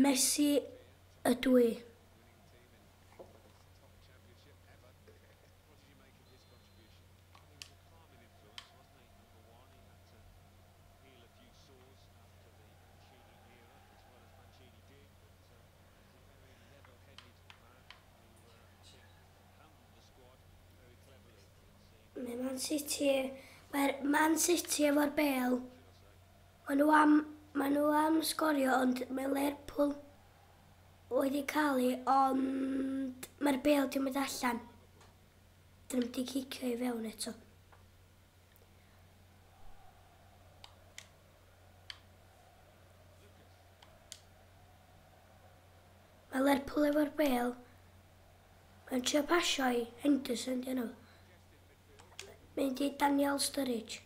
Messi ydw i. Mae Man City efo'r bêl. Maen nhw am sgorio, ond mae Liverpool wedi cael ei, ond mae'r bêl di mynd allan. Dyn nhw wedi cicio i fewn eto. Mae Liverpool efo'r bêl. Mae'n trio pasio i Henderson, dyn nhw. Mynd i Daniel Sturridge.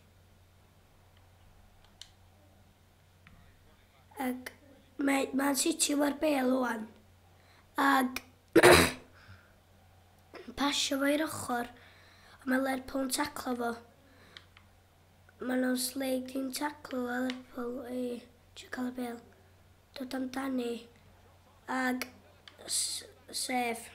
Ag Man City efo'r bêl o'n. Ag pasio fo i'r ochr. Mae Liverpool yn taclo fo. Mae nhw'n sleig di'n taclo Liverpool i trio cael y bêl. Dod amdani. Ag sef.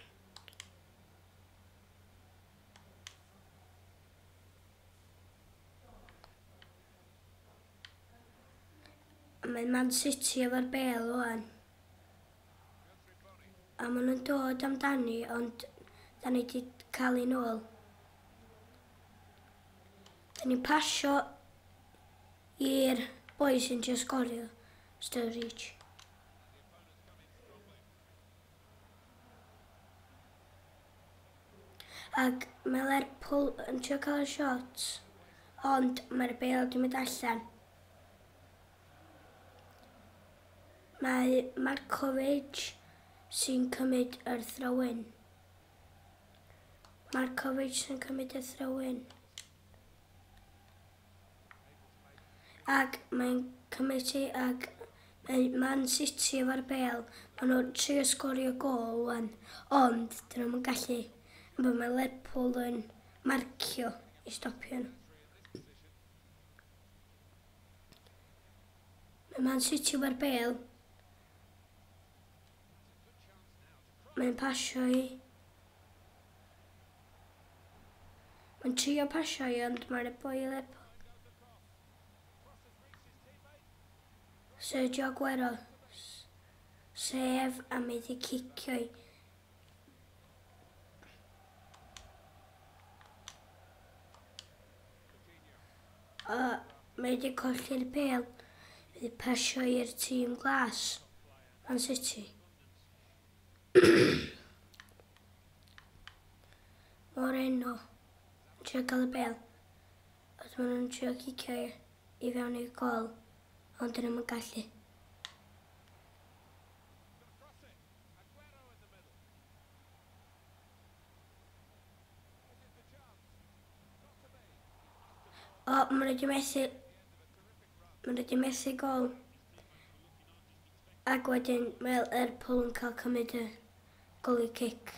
Mae Man City efo'r bêl o'n. A maen nhw'n dod amdani, ond da ni wedi cael ei nôl. Da ni'n pasio i'r boi sy'n trio sgorio, Sturridge. Ag mae Liverpool yn trio cael y shots, ond mae'r bêl wedi mynd allan. Mae Markovic sy'n cymryd yr throw-in. Ag mae'n cymryd i ag mae Man City efo'r bêl. Maen nhw'n trio sgorio gol wan, ond dyn nhw'n gallu. Mae Liverpool yn marcio i stopio nhw. Mae Man City efo'r bêl. Mae'n pasio i. Mae'n trio pasio i, ond mae'r boi i Liverpool. Sergio Aguero. Sef a mae wedi cicio i. Mae wedi colli'r bêl. Wedi pasio i'r tîm glas. Man City. Moreno yn trio cael y bêl. Os maen nhw'n trio cicio i fewn i'r gol, ond dyn nhw'n gallu. Maen nhw wedi methu gol. Ac wedyn mae Liverpool yn cael cymryd y gol i cic.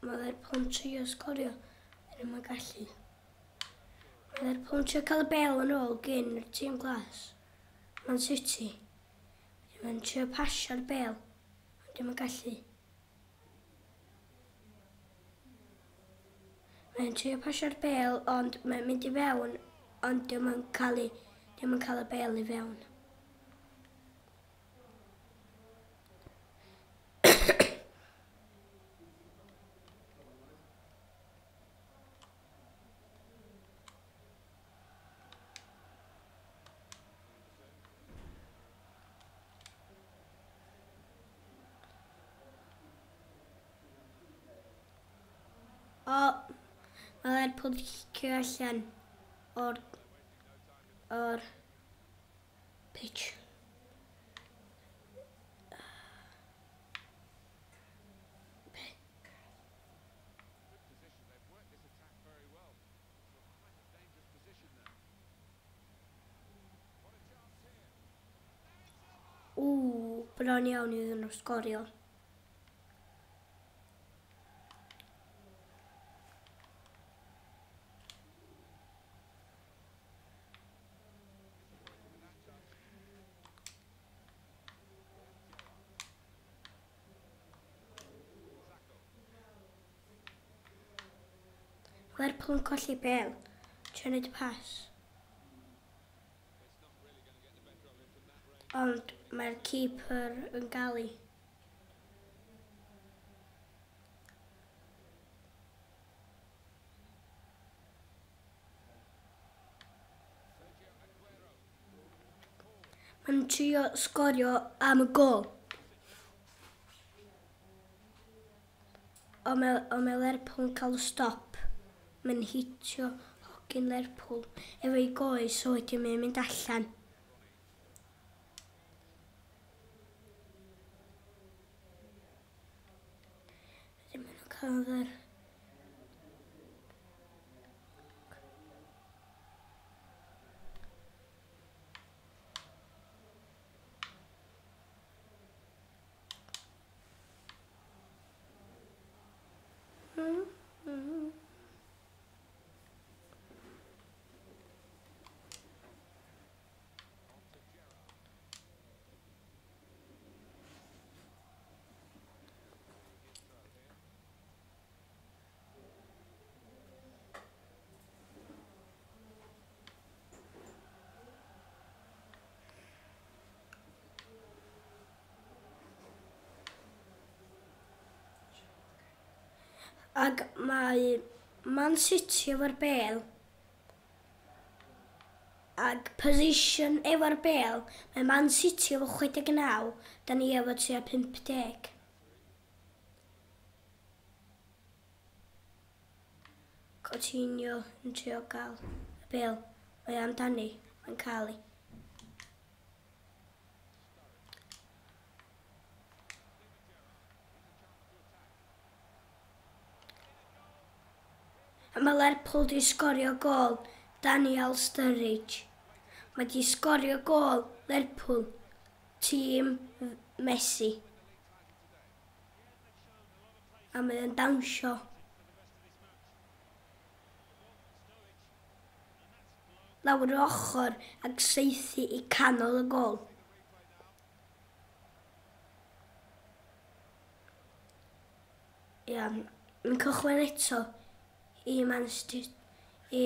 Mae Liverpool yn trio sgorio, dyn nhw'n gallu. Mae Liverpool yn trio cael y bêl yn ôl gyn yr tîm glas. Man City. Mae'n trio pasio'r bêl, ond dyn nhw'n gallu. Mae'n trio pasio'r bêl, ond mae'n mynd i fewn, ond dyn nhw'n cael y bêl i fewn. Mae Liverpool wedi cicio allan o'r pitch. bron iawn iddyn nhw sgorio. Lerpwl yn colli bel. Trio wneud y pas. Ond mae'r keeper yn gael 'i. Mae'n trio sgorio am y gol. Ond mae Lerpwl yn cael y stop. Mae'n hitio hogyn Lerpwl efo'i goes so wedyn mae'n mynd allan. Wedyn mae'n cael yr... Ac mae Man City efo'r bel. Ac position efo'r bel, mae Man City efo 69, da ni efo tua 50. Coutinho yn trio gael y bel. Mae amdani, mae'n cael 'i. Mae Lerpwl di sgorio gol Daniel Sturridge. Mae di sgorio gol Lerpwl, tîm Messi. A mae yn dawnsio. Lawr y ochr ac seithi i canol y gol. Ia, mae'n cychwyn eto i Man City, i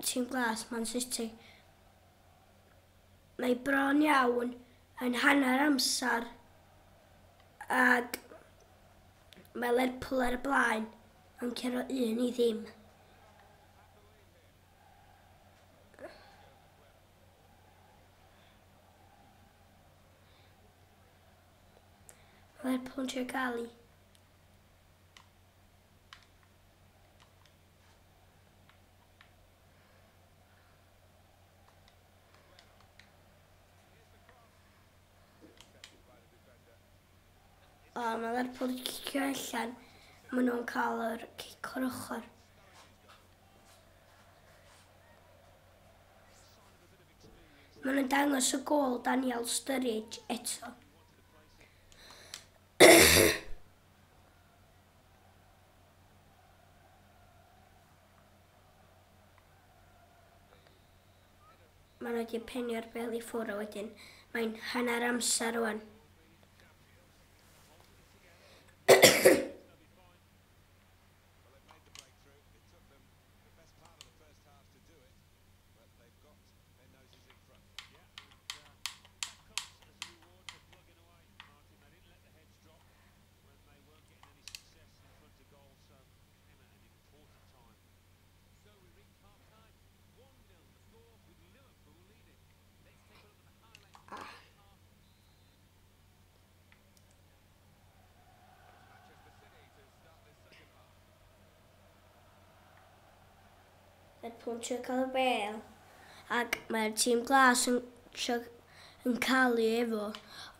tîm glas Man City. Mae bron iawn yn hanner amser ac mae Lerpwl ar y blaen yn cero 1-0. Lerpwl yn trio gael 'i. O, mae Lerpwl wedi cicio allan. Maen nhw'n cael yr cic o'r ochr. Maen nhw'n dangos y gol Daniel Sturridge eto. Maen nhw wedi penio'r bel i ffwrdd a wedyn. Mae'n hanner amser rwan. Lerpwl yn trio cael y bel ac mae'r tîm glas yn cael 'i efo.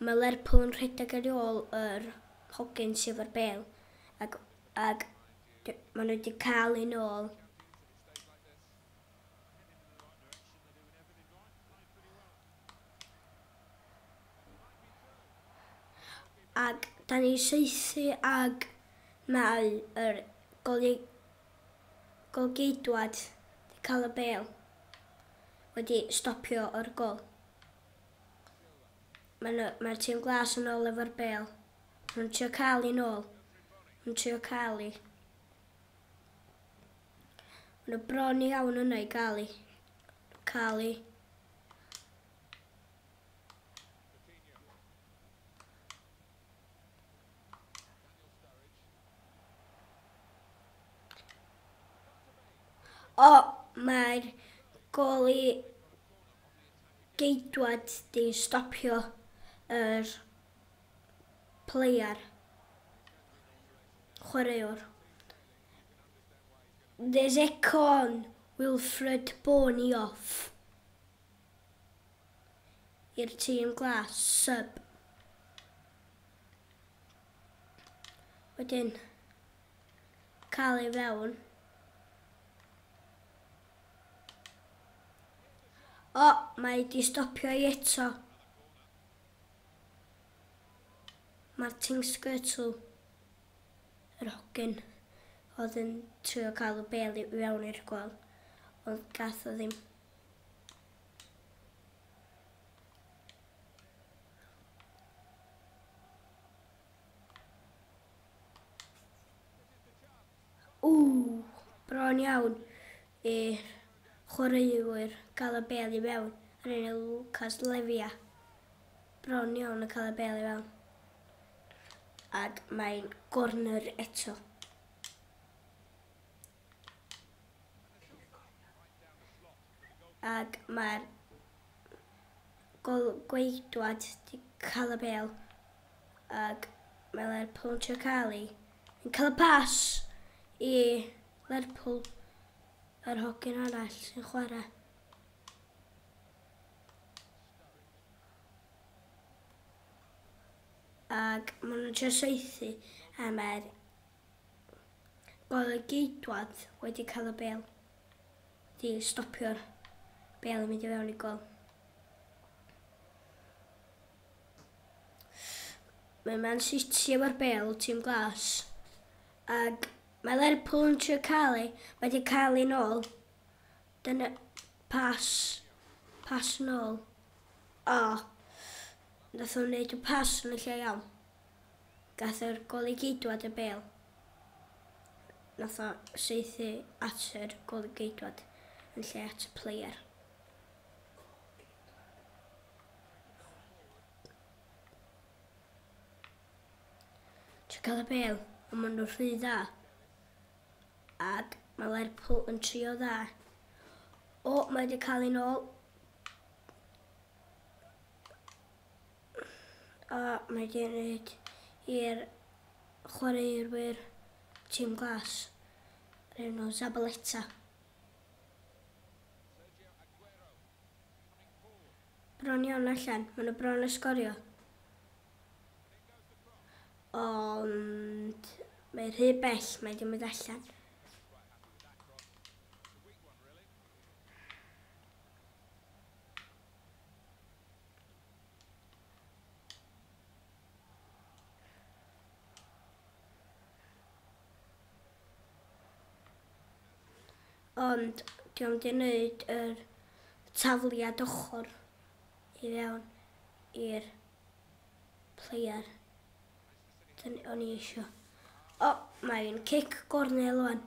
Mae Lerpwl yn rhedeg ar ôl yr hogyn sydd efo'r bel ac maen nhw wedi cael 'i nôl. Ac da ni saethu ag mae yr golgeidwad wedi cael y bêl wedi stopio yr gol. Mae'r tîm glas yn ôl efo'r bêl. Maen trio cael i nôl. Maen trio cael i. Maen bron iawn yna i gael i. Cael i. O, mae'r goli geidwad di stopio yr player, chwaraewr. There's echo on Wilfred Boney off i'r tîm glas, sub. Wedyn, cael ei fewn. O, mae di stopio i eto. Martin Skirtle, yr hogyn, oedd yn trio cael y bêl i fewn i'r gwel, ond gath o ddim. Bron iawn i'r chwaraewyr cael y bêl i fewn. Yr un Lucas Levia. Bron iawn yn cael y bêl i fewn. Ac mae'n gorner eto. Ac mae'r golgeidwad wedi cael y bêl. Ac mae Lerpwl yn trio cael i. Yn cael y pas i Lerpwl, yr hogyn arall sy'n chwarae. Ac maen nhw'n trio saethu a mae'r golgeidwad wedi cael y bêl. Di stopio'r bêl yn mynd i fewn i gol. Mae Man City efo'r bêl, tîm glas. Ac mae Lerpwl yn trio cael ei, wedi cael ei nôl. Dyna pas nôl. O, nath o'n wneud y pas yn y lle iawn. Gath yr golgeidwad y bêl. Nath o saethu at yr golgeidwad yn lle at y player. Trio cael y bêl, ond maen nhw'n rhy dda. Ac mae Lerpwl yn trio dda. O, mae wedi cael ei nôl. O, mae wedi wneud i'r chwaraewyr tîm glas. Yr enw Zabaleta. Bron iawn allan. Maen nhw bron yn sgorio. Ond mae'n rhy bell, mae wedi mynd allan. Ond diolch wedi wneud yr tafliad ochr i fewn i'r player. O'n i eisiau. O, mae'n cic gornel wan.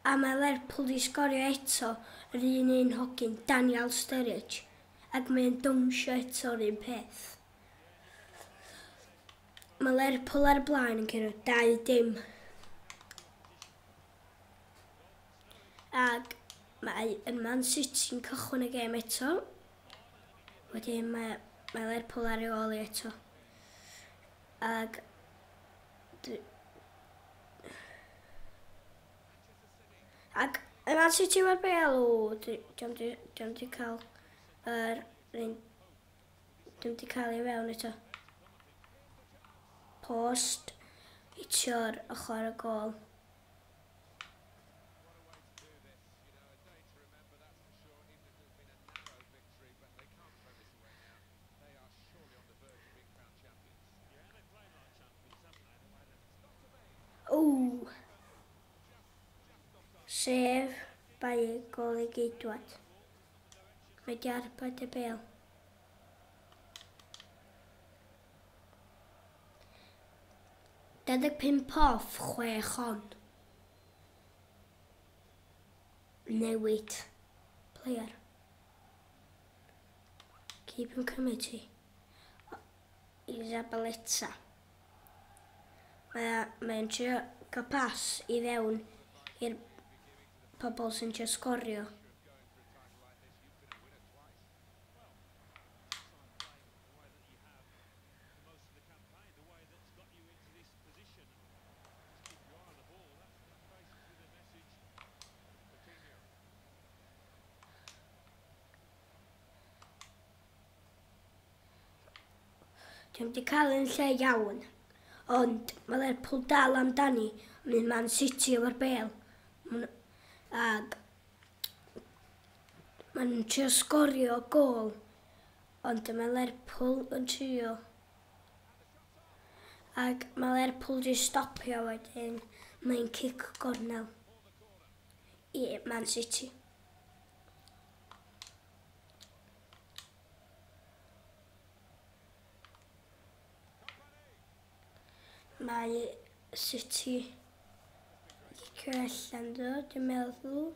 A mae Lerpwl wedi sgorio eto yr un hogyn, Daniel Sturridge, ac mae'n dawnsio eto'r un peth. Mae Lerpwl ar y blaen yn cyrraedd 2-0. Ac mae Man City'n cychwyn y gêm eto. Wedyn mae Lerpwl ar ei ôl eto. Ac Y Man City efo'r bel, diolch di cael dim di cael ei fewn eto. Post, hitio'r ochr y gol. Ww. Sef bai gol i Geidwad. Mae di arbed y bel. Dau 5 off 6 on. Newid. Player. Keeping committee. Isabeletta. Mae'n trio cael pas i fewn i'r pobl sy'n trio sgorio. Dwi'n wedi cael yn lle iawn, ond mae Liverpool dal amdani, mynd Man City efo'r bel. Ag ma'n trio sgorio gol, ond mae Liverpool yn trio. Ag mae Liverpool wedi stopio wedyn, mae'n kick gornel i Man City. Mae City wedi cyrraedd allan dod, dwi'n meddwl.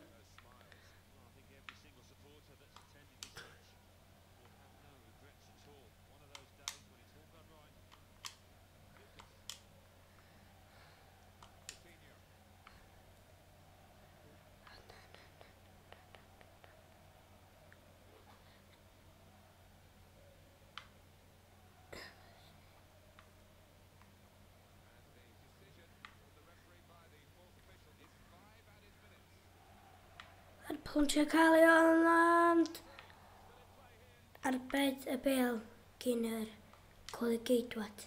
Ar pwyntio cael ei ond arbed y bel gyn yr gol i Geidwad.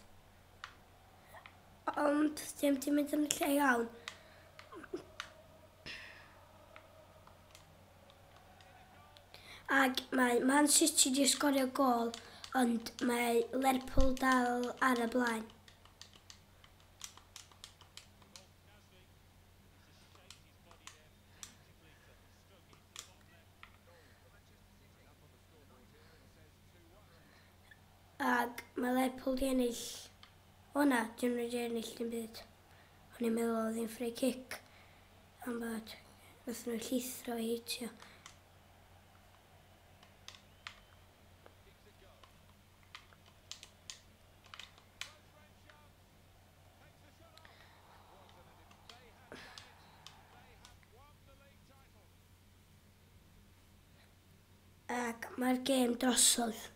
Ond dim di mynd yn lle iawn. Ag mae Man City di sgorio gol, ond mae Liverpool dal ar y blaen. Ag mae Liverpool di ennill. O na, dyn nhw di ennill dim byd. O'n i'n meddwl oedd hi'n free kick. Am bod, nath nhw llithro i hitio. Ac mae'r gêm drosodd.